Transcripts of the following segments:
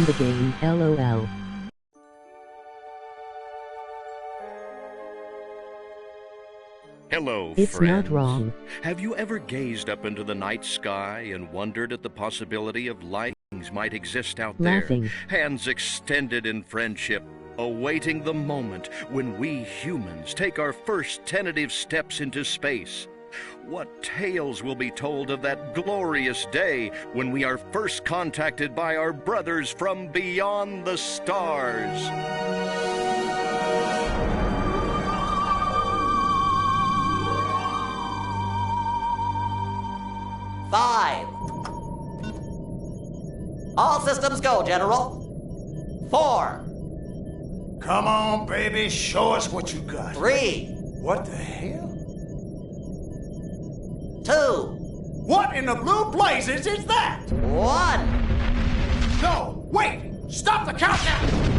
the game, LOL. Hello, It's friends. not wrong. Have you ever gazed up into the night sky and wondered at the possibility of life might exist out there? Laughing. Hands extended in friendship, awaiting the moment when we humans take our first tentative steps into space. What tales will be told of that glorious day when we are first contacted by our brothers from beyond the stars? Five. All systems go, General. 4. Come on, baby, show us what you got. 3. What the hell? 2. What in the blue blazes is that? 1. No, wait! Stop the countdown!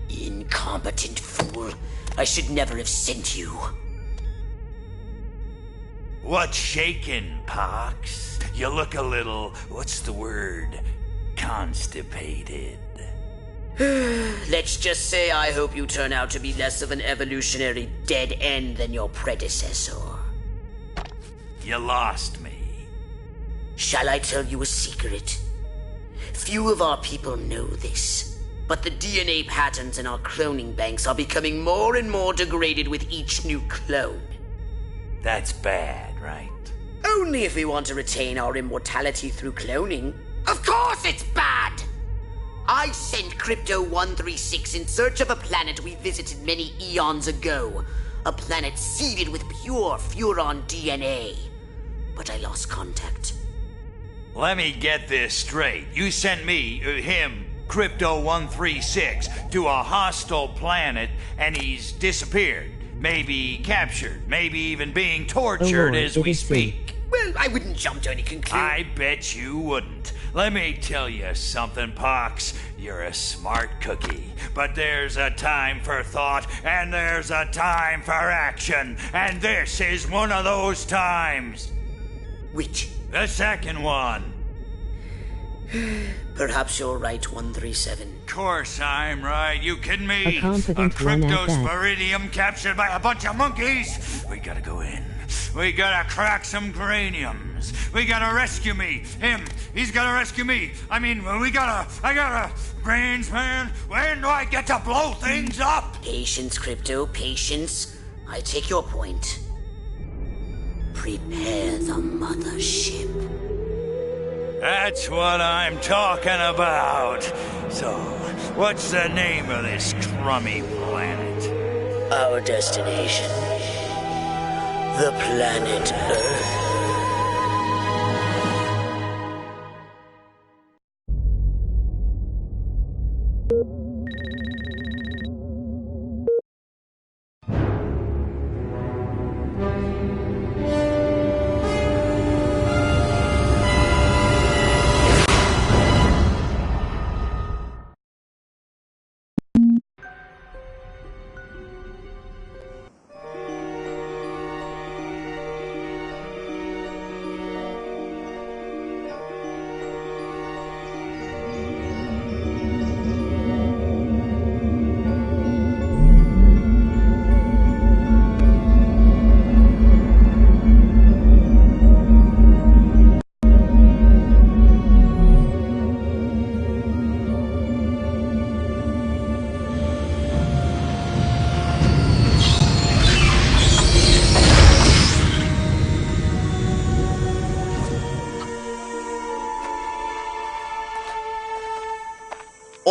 Incompetent fool. I should never have sent you. What's shaking, Pox? You look a little, what's the word? Constipated. Let's just say I hope you turn out to be less of an evolutionary dead end than your predecessor. You lost me. Shall I tell you a secret? Few of our people know this, but the DNA patterns in our cloning banks are becoming more and more degraded with each new clone. That's bad, right? Only if we want to retain our immortality through cloning. Of course it's bad! I sent Crypto-136 in search of a planet we visited many eons ago. A planet seeded with pure Furon DNA. But I lost contact. Let me get this straight. You sent me, him, Crypto-136, to a hostile planet, and he's disappeared. Maybe captured. Maybe even being tortured as we speak. Well, I wouldn't jump to any conclusion. I bet you wouldn't. Let me tell you something, Pox. You're a smart cookie. But there's a time for thought, and there's a time for action. And this is one of those times. Which? The second one. Perhaps you're right, 137. Course I'm right. You kidding me? A confident one at that. Cryptosporidium captured by a bunch of monkeys. We gotta go in. We gotta crack some craniums. We gotta rescue me. Him. He's gotta rescue me. I gotta. Brains, man. When do I get to blow things up? Patience, Crypto, patience. I take your point. Prepare the mothership. That's what I'm talking about. So, what's the name of this crummy planet? Our destination. The planet Earth.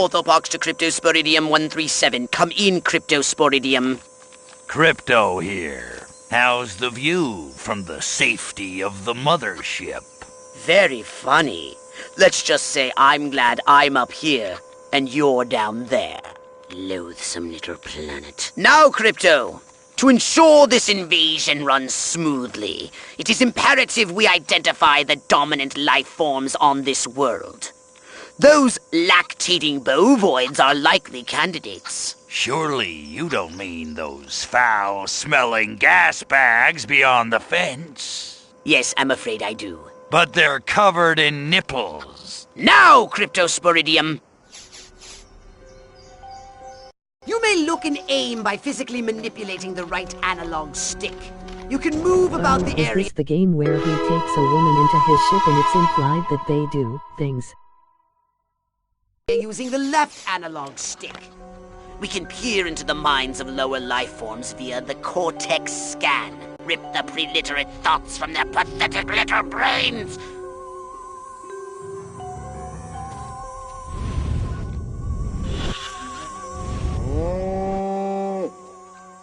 orthopox to Cryptosporidium 137. Come in, Cryptosporidium. Crypto here. How's the view from the safety of the mothership? Very funny. Let's just say I'm glad I'm up here and you're down there. Loathsome little planet. Now, Crypto, to ensure this invasion runs smoothly, it is imperative we identify the dominant life forms on this world. Those lactating bovoids are likely candidates. Surely you don't mean those foul-smelling gas bags beyond the fence? Yes, I'm afraid I do. But they're covered in nipples. Now, Cryptosporidium! You may look and aim by physically manipulating the right analog stick. You can move about the Is area this the game where he takes a woman into his ship and it's implied that they do things? using the left analog stick. We can peer into the minds of lower life forms via the Cortex scan. Rip the preliterate thoughts from their pathetic little brains.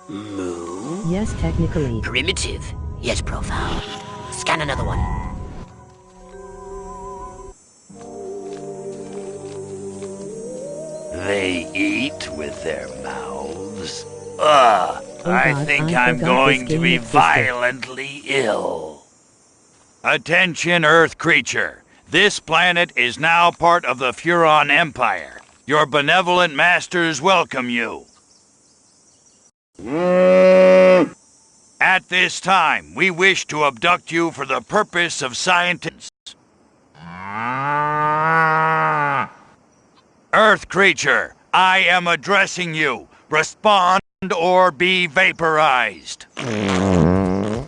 Moo? Yes, technically. Primitive, yet profound. Scan another one. They eat with their mouths. Ugh, Oh I God, think I I'm forgot going this to game be existed. violently ill. Attention, Earth creature. This planet is now part of the Furon Empire. Your benevolent masters welcome you. At this time, we wish to abduct you for the purpose of scientific... Earth creature, I am addressing you. Respond or be vaporized. I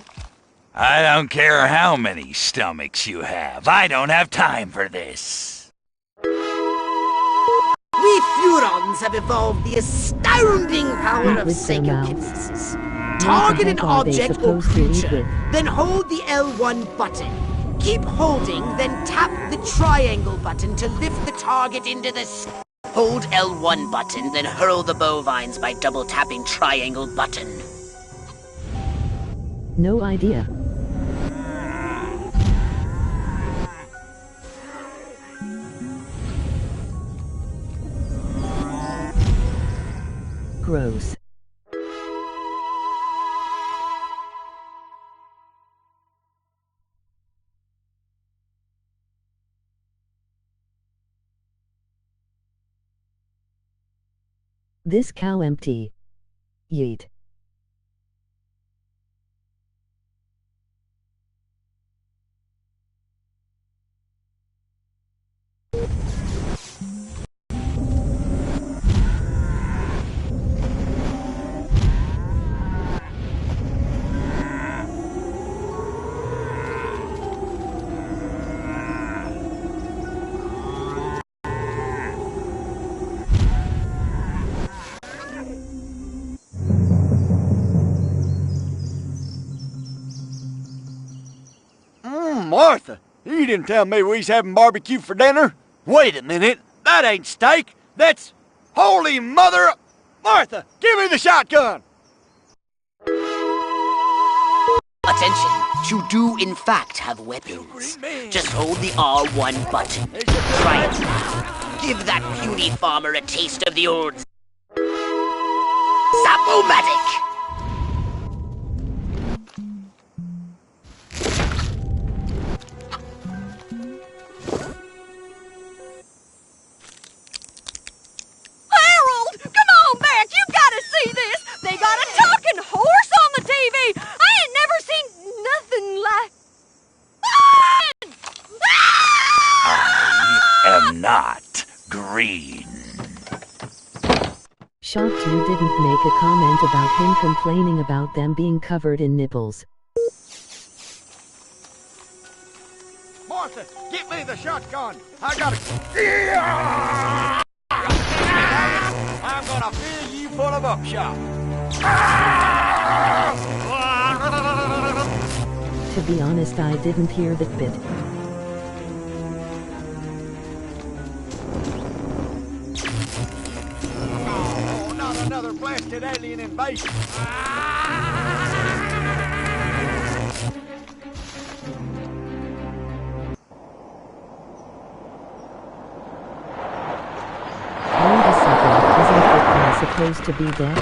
don't care how many stomachs you have. I don't have time for this. We Furons have evolved the astounding power of With their mouths. psychokinesis. What Target the an heck are they object or supposed to lead creature, with? then hold the L1 button. Keep holding, then tap the triangle button to lift the target into the sky. Hold L1 button, then hurl the bovines by double tapping triangle button. No idea. Gross. This cow empty. Yeet. Martha, you didn't tell me we was having barbecue for dinner. Wait a minute, that ain't steak. That's... Holy mother... Martha, give me the shotgun! Attention, you do in fact have weapons. Just hold the R1 button. Try it now. Give that puny farmer a taste of the old... Zapomatic! Harold, come on back! You gotta see this! They got a talking horse on the TV! I ain't never seen nothing like... I am not green. Shocked you didn't make a comment about him complaining about them being covered in nipples. Martha, get me the shotgun. I gotta... I'm gonna fill you full of upshot. To be honest, I didn't hear that bit. another blasted alien invasion. Wait a second, isn't Footman supposed to be dead?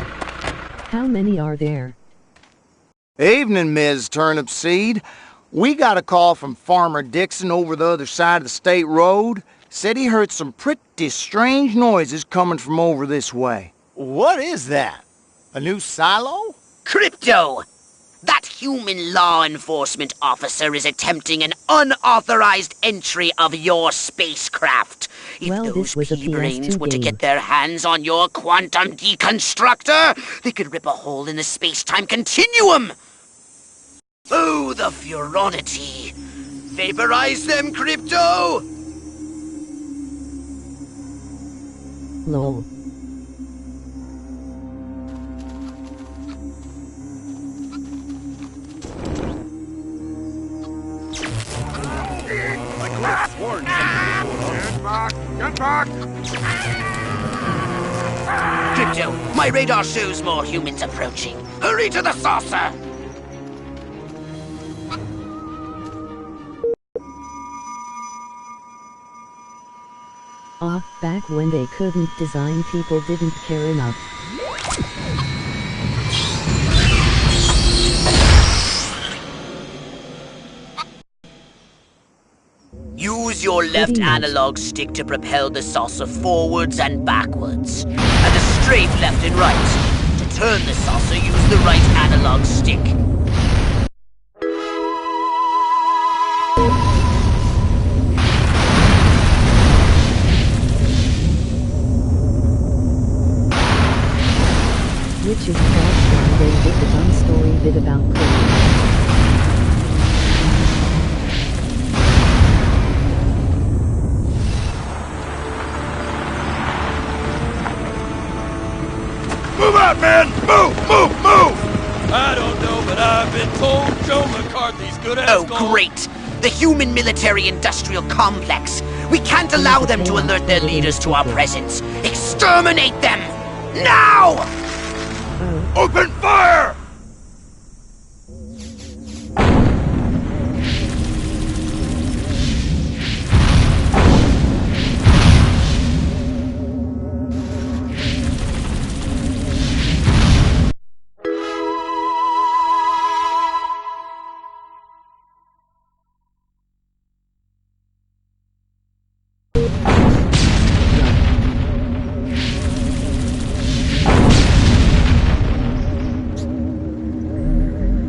How many are there? Evening, Ms. Turnipseed. We got a call from Farmer Dixon over the other side of the state road. Said he heard some pretty strange noises coming from over this way. What is that? A new silo? Crypto! That human law enforcement officer is attempting an unauthorized entry of your spacecraft. If Well, those this was a pea-brains PS2 were to game. get their hands on your quantum deconstructor, they could rip a hole in the space-time continuum. Oh, the furonity. Vaporize them, Crypto! Lol. Get back! Crypto, my radar shows more humans approaching. Hurry to the saucer! Back when they couldn't design, people didn't care enough. Use your left Pretty much. analog stick to propel the saucer forwards and backwards, and a straight left and right. To turn the saucer, use the right analog stick. Which is Crash Friday with the dumb story bit about Chris. Move out, man! Move! Move! Move! I don't know, but I've been told Joe McCarthy's good as Oh, gold. great! The human military-industrial complex. We can't allow them to alert their leaders to our presence. Exterminate them! Now! Open fire!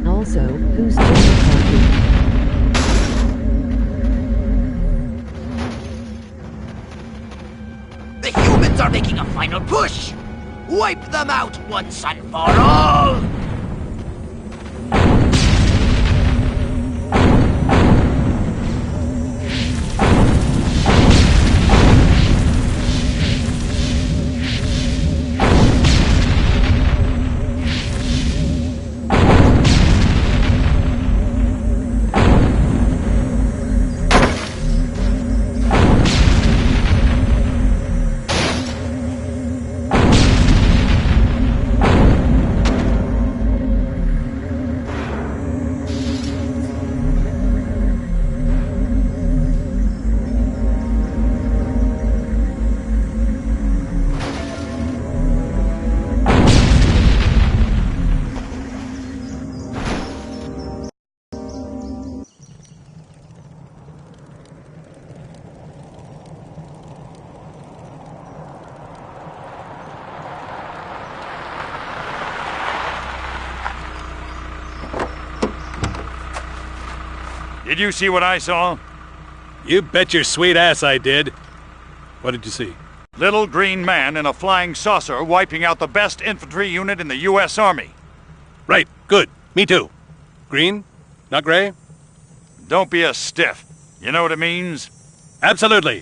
Also, who's Joe McCarthy? The humans are making a final push! Wipe them out once and for all! Did you see what I saw? You bet your sweet ass I did. What did you see? Little green man in a flying saucer wiping out the best infantry unit in the U.S. Army. Right, good. Me too. Green? Not gray? Don't be a stiff. You know what it means? Absolutely.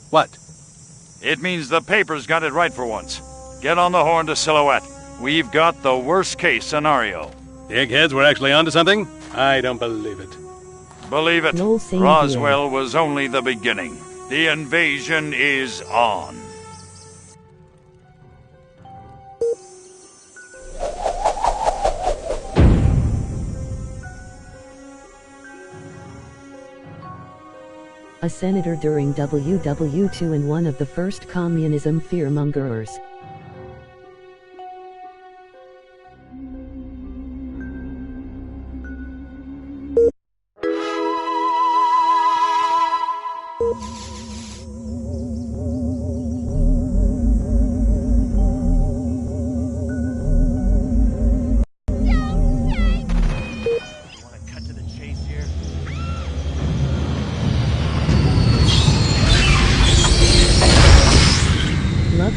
What? It means the paper's got it right for once. Get on the horn to Silhouette. We've got the worst case scenario. The eggheads were actually onto something? I don't believe it. Believe it, No, same Roswell was only the beginning. The invasion is on. a senator during WW2 and one of the first communism fearmongers.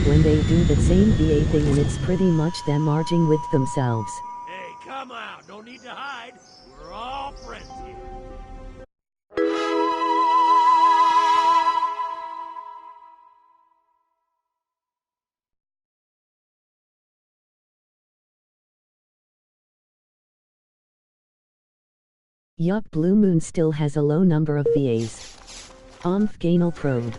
When they do the same VA thing and it's pretty much them marching with themselves. Hey, come out. No need to hide. We're all friends here. Yup, Blue Moon still has a low number of VAs. Ganal probe.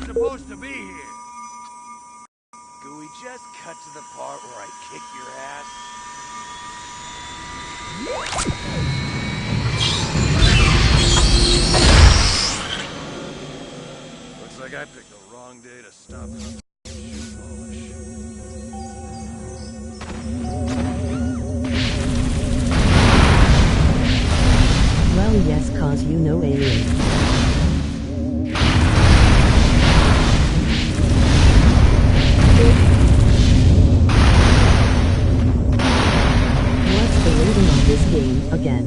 Supposed to be here. Can we just cut to the part where I kick your ass? Looks like I picked the wrong day to stop her. Well, yes, cause you know alien. This game again.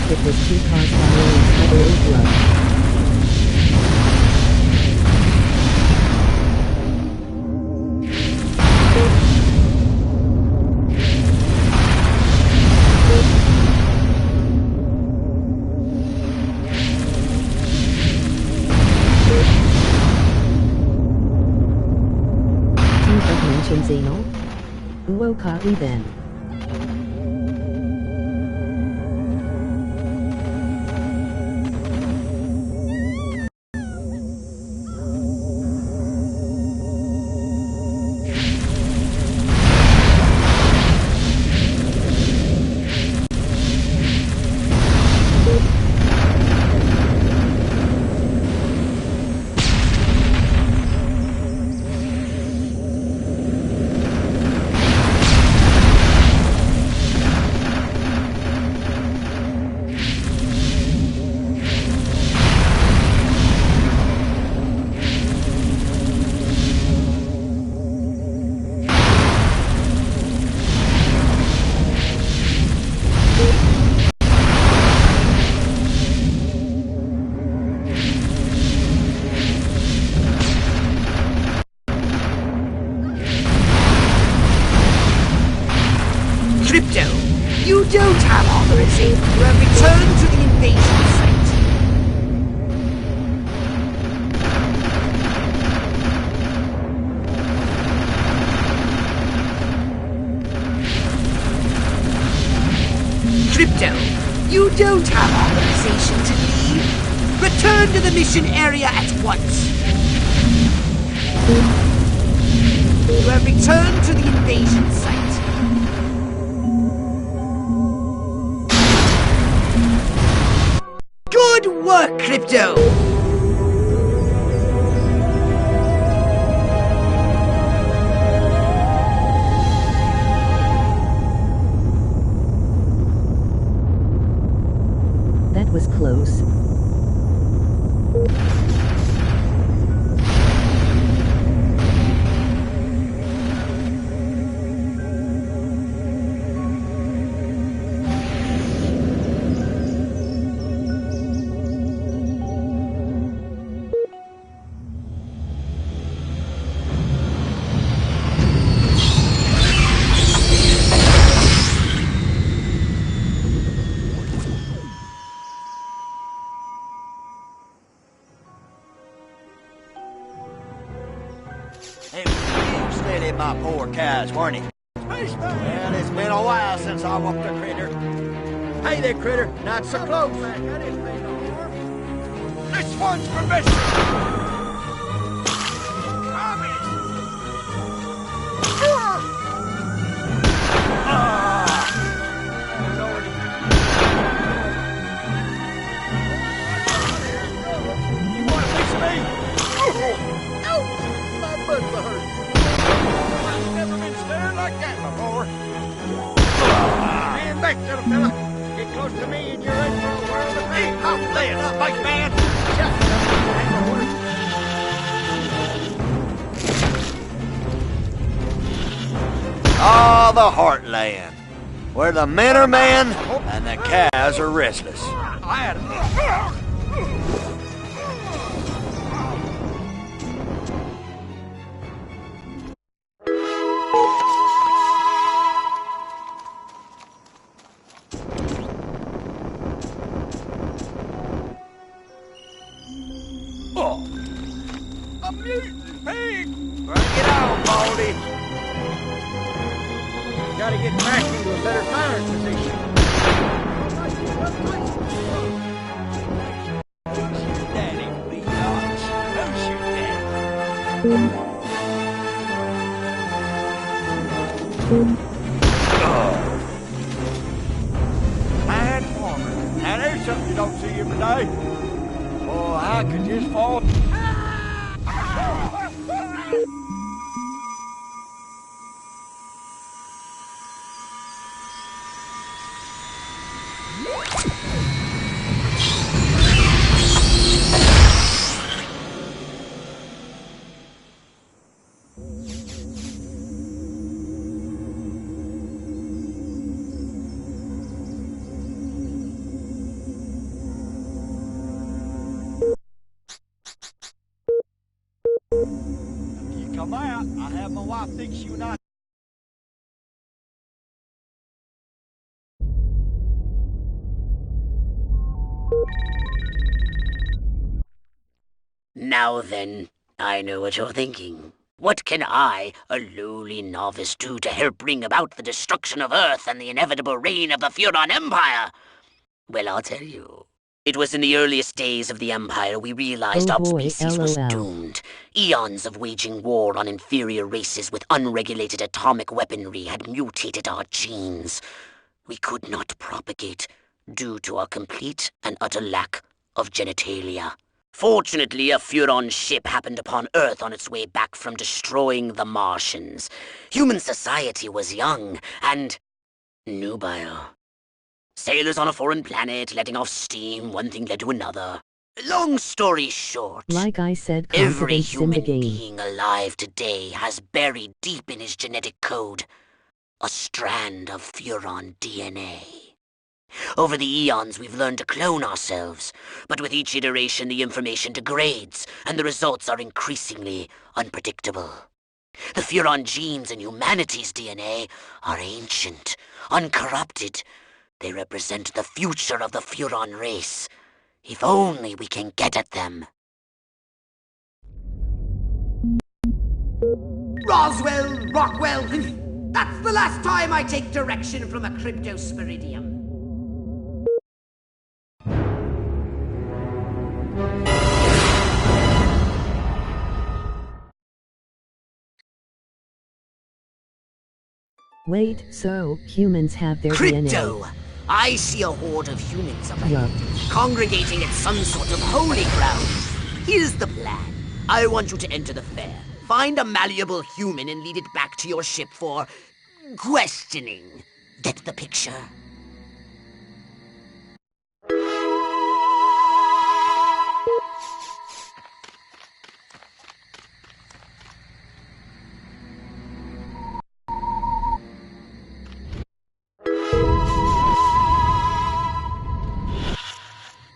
It was because Valery's heavily blood. Teeth of mentions anal? Uokali then. Crypto, you don't have authorization to return to the invasion site. Crypto, you don't have authorization to leave. Return to the mission area at once. You have returned to the invasion site. Good work, Crypto! That was close. cows, weren't he? Well, it's been a while since I walked a critter. Hey there, critter. Not so close. This one's for Mister. Back, little fella. Get close to me and you're in for a world of pain. I'll lay it, Spike Man. Ah, the Heartland, where the men are men and the cows are restless. A mutant pig! Bring it on, Baldy! Gotta get back into a better firing position. Don't shoot Daddy, please, dogs. Don't shoot Daddy. Fine farmer. Now there's something you don't see every day. Oh, I could just fall. You come out, I'll have my wife fix you and I. Now then, I know what you're thinking. What can I, a lowly novice, do to help bring about the destruction of Earth and the inevitable reign of the Furon Empire? Well, I'll tell you. It was in the earliest days of the Empire we realized our species was doomed. Eons of waging war on inferior races with unregulated atomic weaponry had mutated our genes. We could not propagate due to our complete and utter lack of genitalia. Fortunately, a Furon ship happened upon Earth on its way back from destroying the Martians. Human society was young and nubile. Sailors on a foreign planet, letting off steam, one thing led to another. Long story short, like I said, every confidence in the human game. being alive today has buried deep in his genetic code a strand of Furon DNA. Over the eons, we've learned to clone ourselves, but with each iteration, the information degrades, and the results are increasingly unpredictable. The Furon genes in humanity's DNA are ancient, uncorrupted. They represent the future of the Furon race. If only we can get at them. Roswell, Rockwell, that's the last time I take direction from a cryptosporidium. Wait, so humans have their Crypto! DNA? I see a horde of humans around, Yup. congregating at some sort of holy ground. Here's the plan. I want you to enter the fair, find a malleable human and lead it back to your ship for questioning. Get the picture?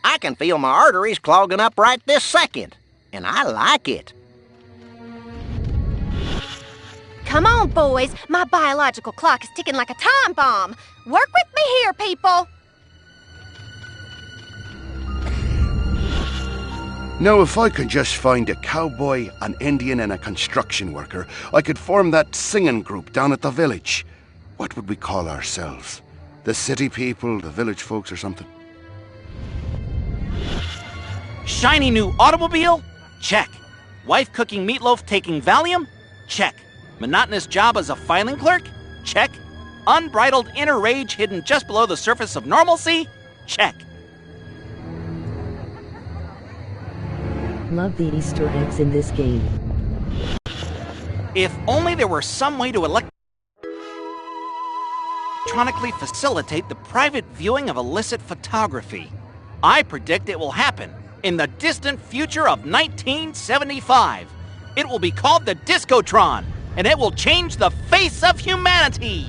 I can feel my arteries clogging up right this second, and I like it. Come on, boys. My biological clock is ticking like a time bomb. Work with me here, people. Now, if I could just find a cowboy, an Indian, and a construction worker, I could form that singing group down at the village. What would we call ourselves? The city people, the village folks, or something? Shiny new automobile? Check. Wife cooking meatloaf taking Valium? Check. Monotonous job as a filing clerk? Check. Unbridled inner rage hidden just below the surface of normalcy? Check. Love the Easter eggs in this game. If only there were some way to electronically facilitate the private viewing of illicit photography. I predict it will happen in the distant future of 1975. It will be called the Discotron, and it will change the face of humanity.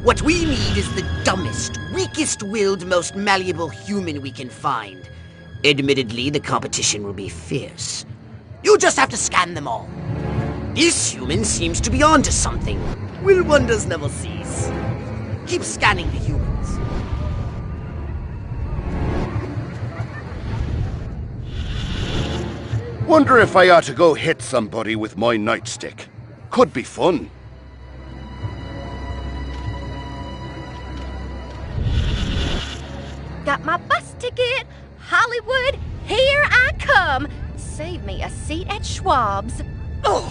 What we need is the dumbest, weakest-willed, most malleable human we can find. Admittedly, the competition will be fierce. You'll just have to scan them all. This human seems to be onto something. Will wonders never cease? Keep scanning the humans. Wonder if I ought to go hit somebody with my nightstick. Could be fun. Got my bus ticket. Hollywood, here I come. Save me a seat at Schwab's. Oh.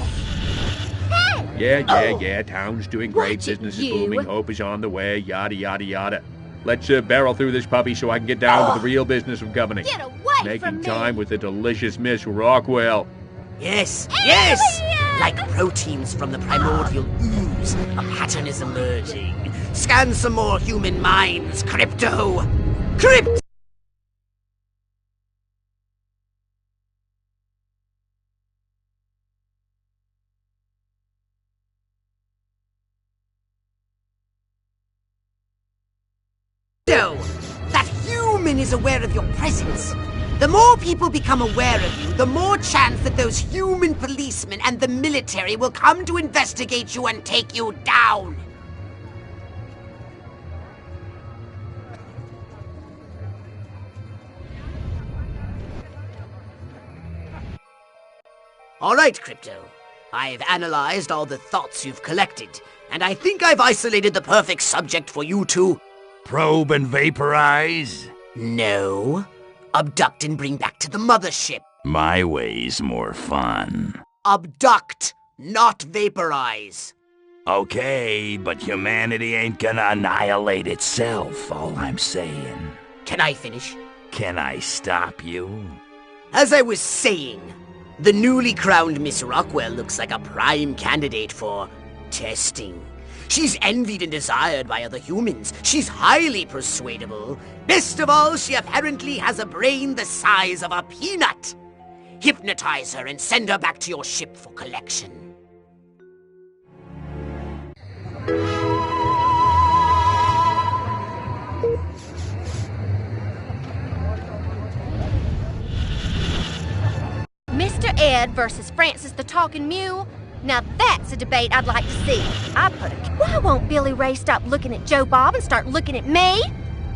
Hey! Yeah. Town's doing great. Business is booming. Hope is on the way. Yada, yada, yada. Let's barrel through this puppy so I can get down to the real business of governing. Get away Making from me. time with the delicious Miss Rockwell. Yes, yes! Like proteins from the primordial ooze, a pattern is emerging. Scan some more human minds, Crypto! Crypto! That human is aware of your presence. The more people become aware of you, the more chance that those human policemen and the military will come to investigate you and take you down. All right, Crypto. I've analyzed all the thoughts you've collected, and I think I've isolated the perfect subject for you to... Probe and vaporize? No. Abduct and bring back to the mothership. My way's more fun. Abduct, not vaporize. Okay, but humanity ain't gonna annihilate itself, all I'm saying. Can I finish? Can I stop you? As I was saying, the newly crowned Miss Rockwell looks like a prime candidate for testing. She's envied and desired by other humans. She's highly persuadable. Best of all, she apparently has a brain the size of a peanut. Hypnotize her and send her back to your ship for collection. Mr. Ed versus Francis the Talking Mule. Now that's a debate I'd like to see. Why won't Billy Ray stop looking at Joe Bob and start looking at me?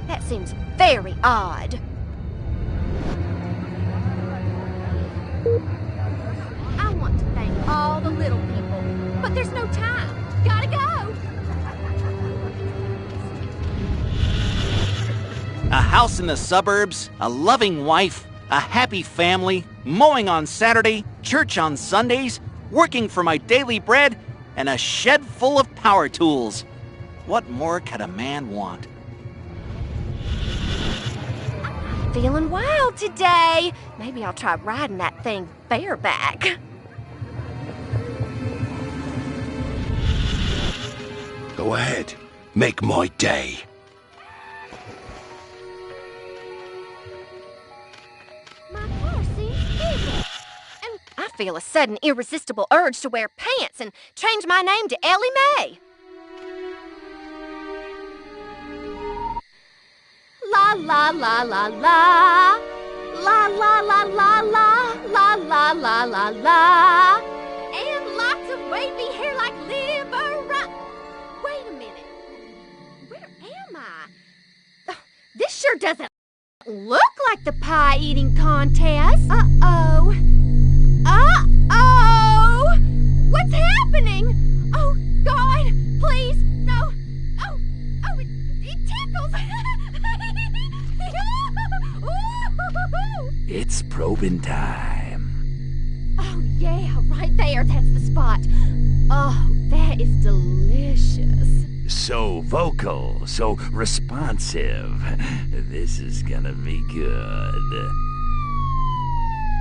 That seems very odd. I want to thank all the little people, but there's no time. Gotta go. A house in the suburbs, a loving wife, a happy family, mowing on Saturday, church on Sundays, working for my daily bread, and a shed full of power tools. What more could a man want? Feeling wild today. Maybe I'll try riding that thing bareback. Go ahead. Make my day. My car seems bigger. And I feel a sudden irresistible urge to wear pants and change my name to Ellie Mae. La la la la la. La la la la la. La la la la la. And lots of wavy hair like liver. Wait a minute. Where am I? Oh, this sure doesn't look like the pie-eating contest. Uh-oh. Uh-oh! What's happening? Oh, God, please, no. Oh, it tickles. It's probing time. Oh, yeah, right there. That's the spot. Oh, that is delicious. So vocal, so responsive. This is gonna be good.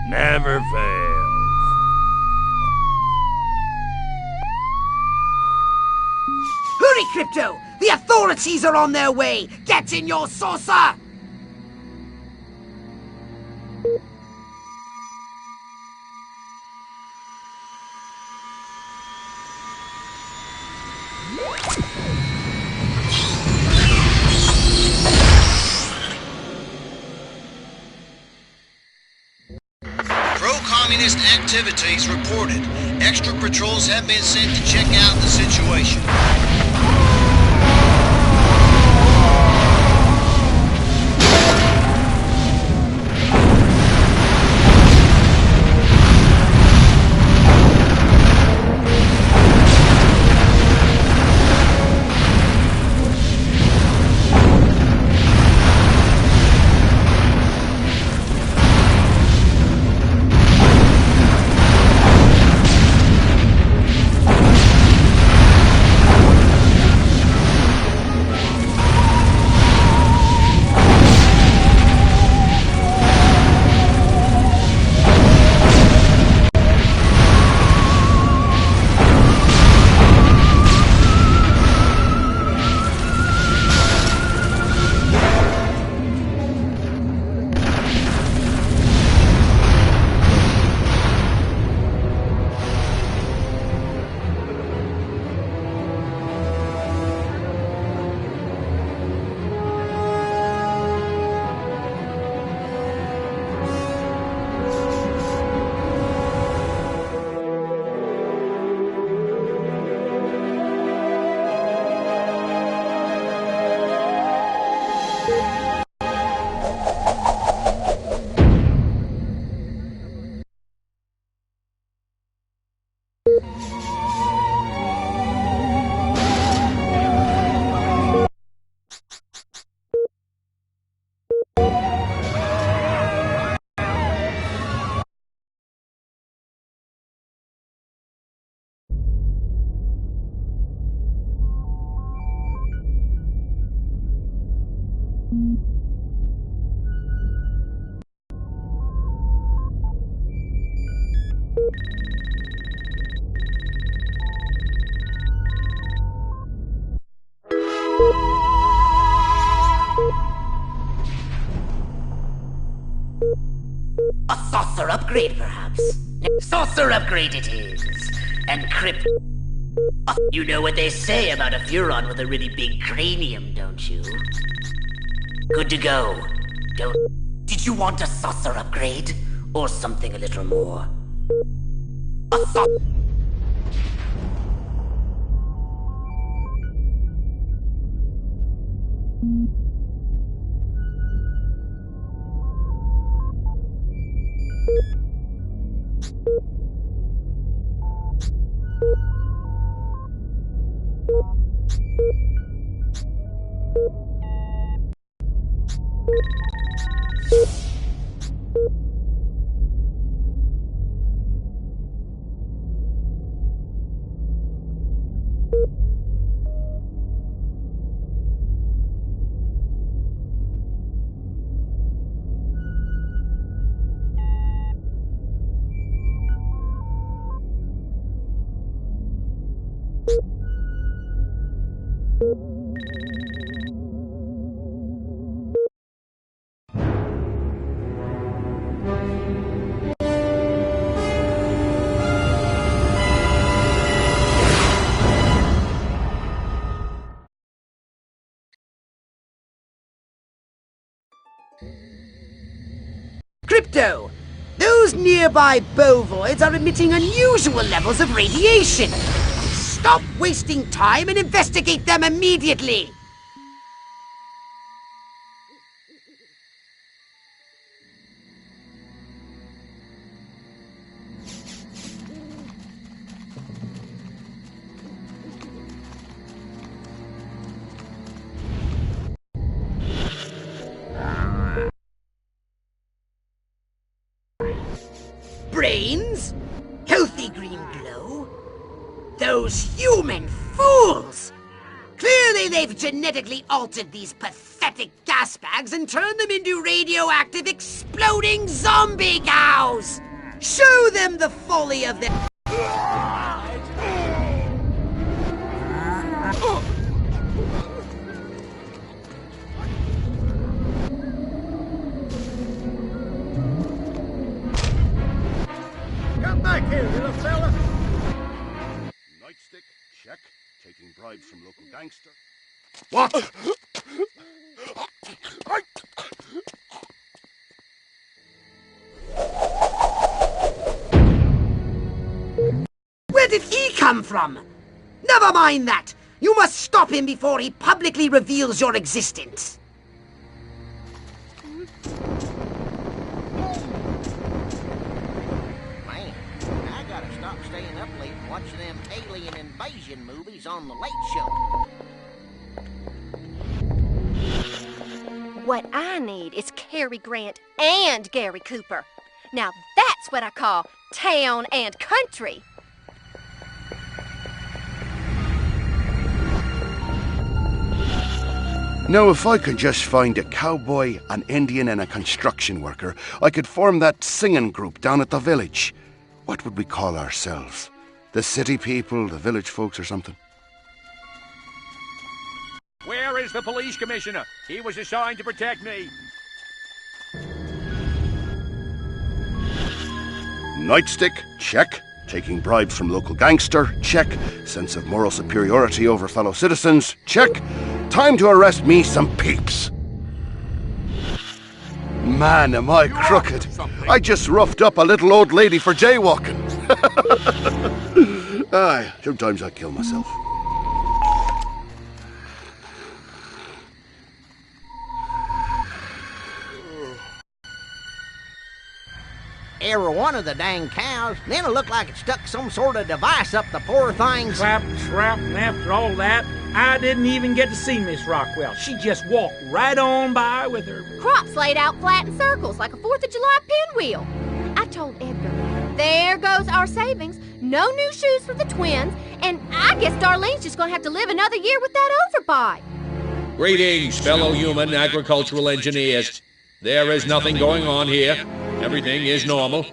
Never fails. Hurry, Crypto! The authorities are on their way! Get in your saucer! Pro-communist activities reported. Extra patrols have been sent to check out the situation. A saucer upgrade, perhaps? Saucer upgrade it is. And Crypt... You know what they say about a Furon with a really big cranium, don't you? Good to go. Don't... Did you want a saucer upgrade? Or something a little more? A saucer... Crypto! Those nearby bovoids are emitting unusual levels of radiation! Stop wasting time and investigate them immediately! brains? Healthy green glow? Those human fools! Clearly they've genetically altered these pathetic gas bags and turned them into radioactive exploding zombie cows! Show them the folly of their... Come back here, little fella. Nightstick, check. Taking bribes from local gangster. What? Where did he come from? Never mind that! You must stop him before he publicly reveals your existence. Man, I gotta stop staying up late and watch them alien invasion movies on the Late Show. What I need is Cary Grant and Gary Cooper. Now that's what I call town and country. Now, if I could just find a cowboy, an Indian, and a construction worker, I could form that singing group down at the village. What would we call ourselves? The city people, the village folks, or something? Where is the police commissioner? He was assigned to protect me. Nightstick, check. Taking bribes from local gangster, check. Sense of moral superiority over fellow citizens, check. Time to arrest me some peeps. Man, am I crooked. I just roughed up a little old lady for jaywalking. Aye, sometimes I kill myself. Every one of the dang cows, then it looked like it stuck some sort of device up the poor thing's... Trap, and after all that, I didn't even get to see Miss Rockwell. She just walked right on by with her... Crops laid out flat in circles like a 4th of July pinwheel. I told Edgar, there goes our savings, no new shoes for the twins, and I guess Darlene's just gonna have to live another year with that overbite. Greetings, fellow human agricultural engineers. There is nothing going on here. Everything is normal.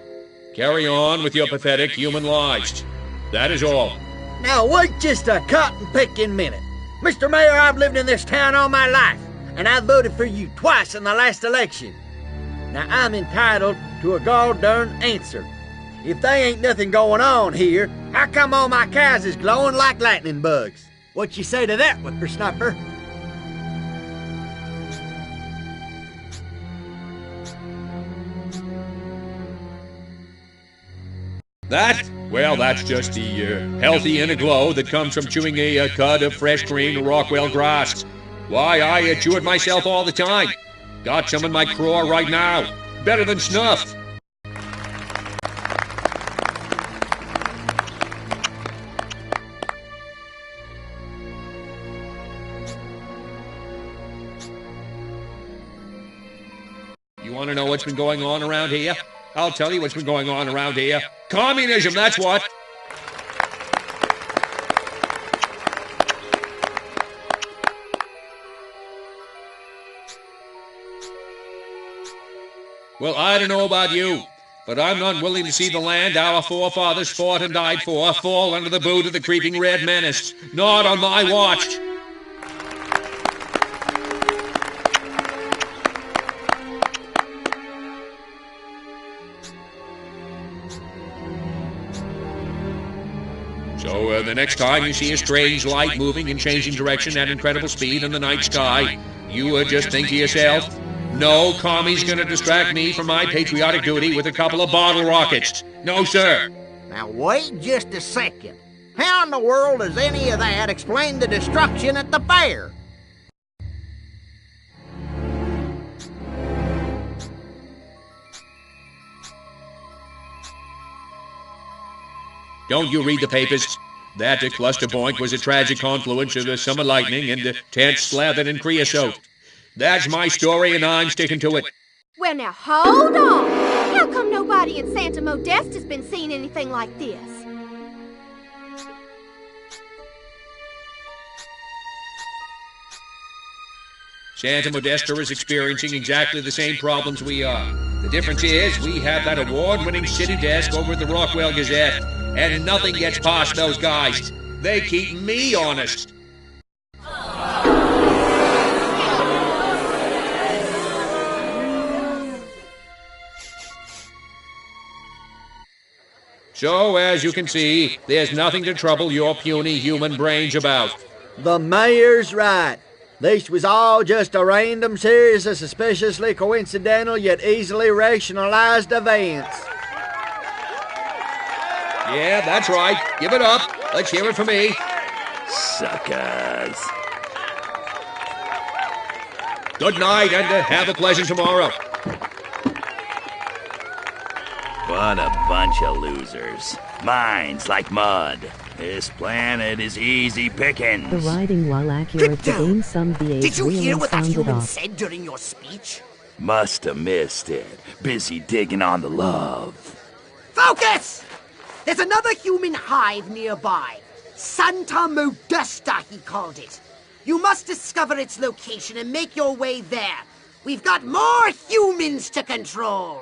Carry on with your pathetic human lives. That is all. Now wait just a cotton-picking minute. Mr. Mayor, I've lived in this town all my life, and I voted for you twice in the last election. Now I'm entitled to a gall-darn answer. If they ain't nothing going on here, how come all my cows is glowing like lightning bugs? What you say to that, whippersnapper? That? Well, that's just the healthy inner glow that comes from chewing a cud of fresh green Rockwell grass. Why, I chew it myself all the time. Got some in my craw right now. Better than snuff. You want to know what's been going on around here? I'll tell you what's been going on around here. Communism, that's what. Well, I don't know about you, but I'm not willing to see the land our forefathers fought and died for fall under the boot of the creeping red menace. Not on my watch. So the next time you see a strange light moving and changing direction at incredible speed in the night sky, you just think to yourself, no commie's gonna distract me from my patriotic duty with a couple of bottle rockets. No, sir. Now wait just a second. How in the world does any of that explain the destruction at the fair? Don't you read the papers? That cluster point was a tragic confluence of the summer lightning and the tents slathered in creosote. That's my story and I'm sticking to it. Well, now hold on. How come no nobody in Santa Modesta's been seeing anything like this. Santa Modesta is experiencing exactly the same problems we are. The difference is we have that award-winning city desk over at the Rockwell Gazette, and nothing gets past those guys. They keep me honest. So, as you can see, there's nothing to trouble your puny human brains about. The mayor's right. This was all just a random series of suspiciously coincidental yet easily rationalized events. Yeah, that's right. Give it up. Let's hear it from me. Suckers. Good night, and have a pleasant tomorrow. What a bunch of losers. Minds like mud. This planet is easy pickings. The writing, while accurate, the game some VAs Did you really hear what that sounded human off. said during your speech? Must have missed it. Busy digging on the love. Focus! There's another human hive nearby. Santa Modesta, he called it. You must discover its location and make your way there. We've got more humans to control.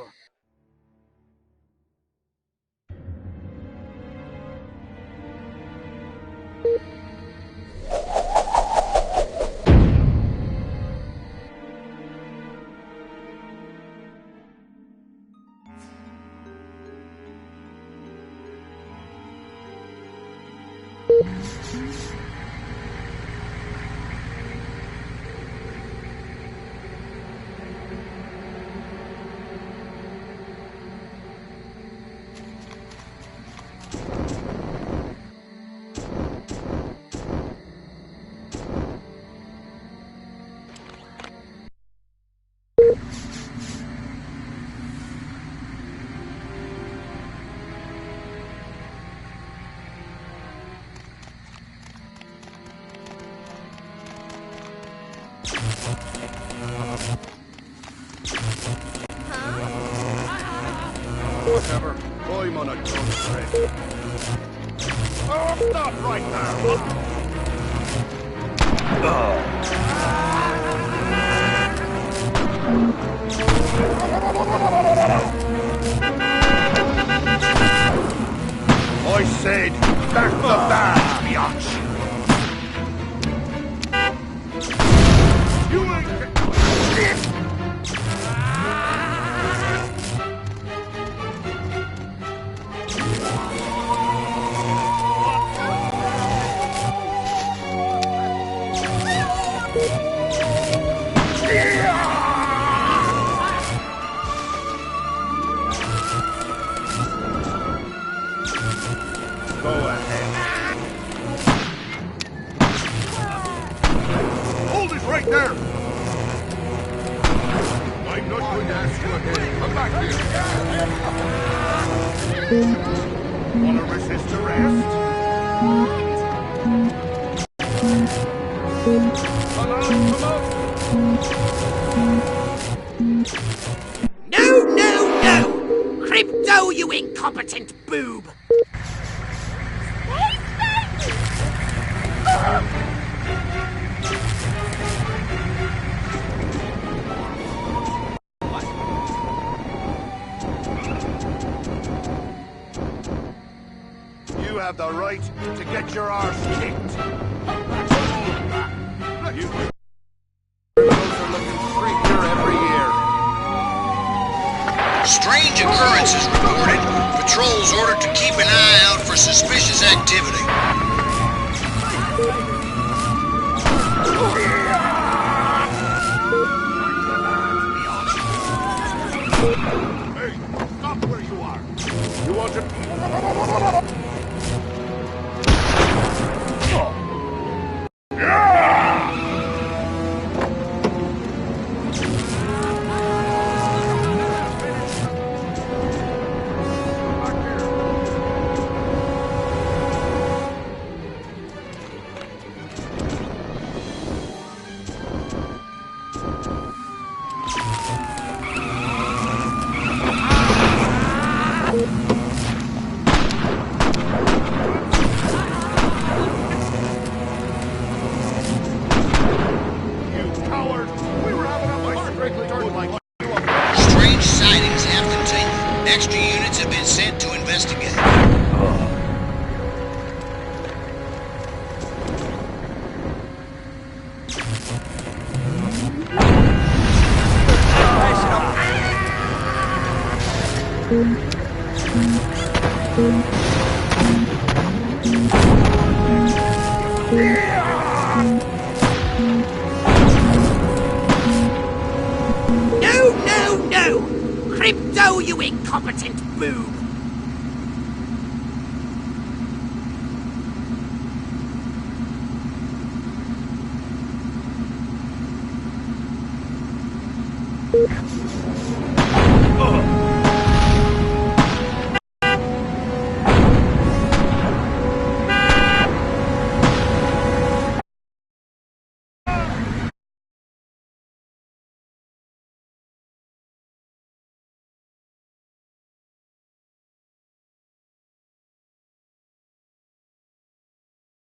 Whatever. I'm on a gun train. Oh, stop right there. I said, back the bag, biatch. You ain't... Go ahead. Hold it right there! I'm not going to ask you again. Come back here. Wanna resist arrest? Come on. No! Crypto, you incompetent boob! You have the right to get your arse kicked. You criminals are looking freakier every year. Strange occurrences reported. Patrols ordered to keep an eye out for suspicious activity. Hey, stop where you are. You want to... No! Crypto, you incompetent boob!